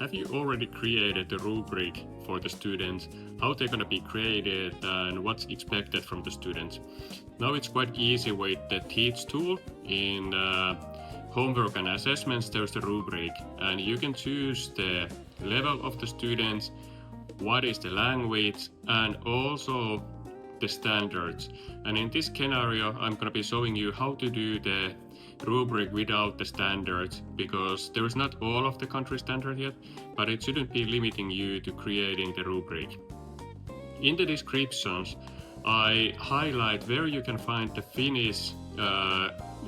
have you already created the rubric for the students, how they're going to be created and what's expected from the students? Now it's quite easy with the Teach tool. In homework and assessments, there's the rubric, and you can choose the level of the students, what is the language, and also the standards. And in this scenario, I'm going to be showing you how to do the rubric without the standards, because there is not all of the country standard yet, but it shouldn't be limiting you to creating the rubric. In the descriptions, I highlight where you can find the Finnish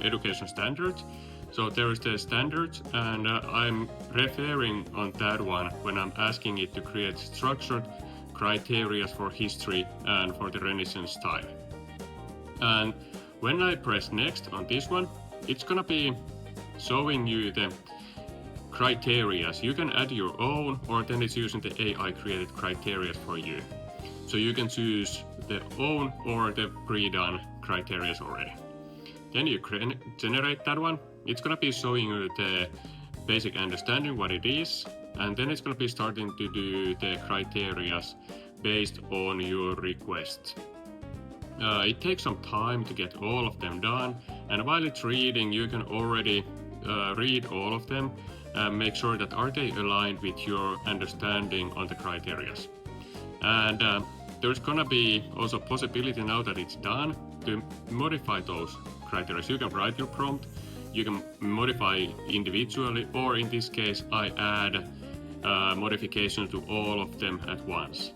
education standards. So there is the standards, and I'm referring on that one when I'm asking it to create structured criteria for history and for the Renaissance time. And when I press next on this one, it's gonna be showing you the criteria. You can add your own, or then it's using the AI created criteria for you. So you can choose the own or the pre-done criteria already. Then you generate that one. It's gonna be showing you the basic understanding what it is, and then it's gonna be starting to do the criteria based on your request. It takes some time to get all of them done, and while it's reading, you can already read all of them and make sure that are they aligned with your understanding on the criteria. And there's gonna be also possibility now that it's done to modify those criteria. You can write your prompt, you can modify individually, or in this case I add modification to all of them at once.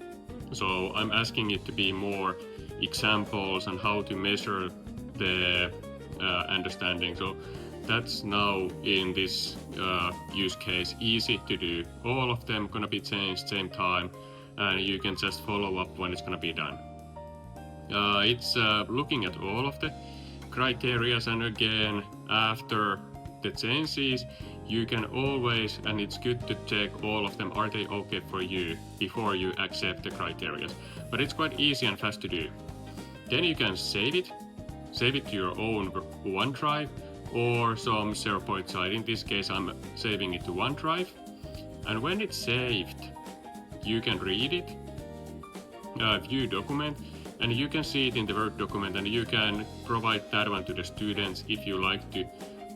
So I'm asking it to be more examples on how to measure the understanding. So that's now in this use case easy to do. All of them gonna be changed same time, and you can just follow up when it's gonna be done. It's looking at all of the criteria, and again after the changes you can always, and it's good to check all of them, are they okay for you before you accept the criteria. But it's quite easy and fast to do. Then you can save it to your own OneDrive or some SharePoint site. In this case I'm saving it to OneDrive, and when it's saved you can read it, view document, and you can see it in the Word document, and you can provide that one to the students if you like to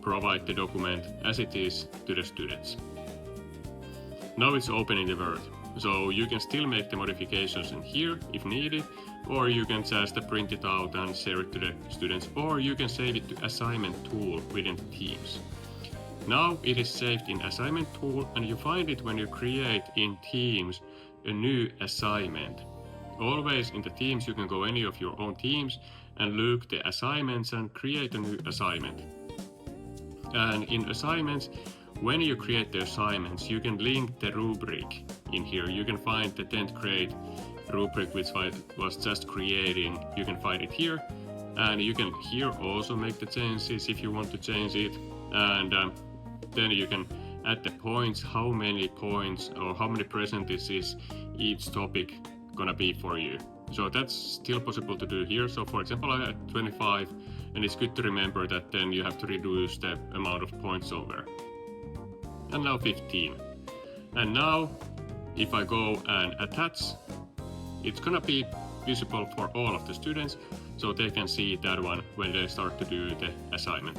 provide the document as it is to the students. Now it's open in the Word, so you can still make the modifications in here if needed, or you can just print it out and share it to the students, or you can save it to assignment tool within Teams. Now it is saved in assignment tool, and you find it when you create in Teams a new assignment. Always in the Teams you can go any of your own teams and look the assignments and create a new assignment. And in assignments, when you create the assignments, you can link the rubric in here. You can find the 10th grade rubric which I was just creating. You can find it here, and you can here also make the changes if you want to change it. And then you can add the points, how many points or how many percentages each topic gonna be for you. So that's still possible to do here. So for example, I had 25, and it's good to remember that then you have to reduce the amount of points over. And now 15. And now if I go and attach, it's gonna be visible for all of the students, so they can see that one when they start to do the assignment.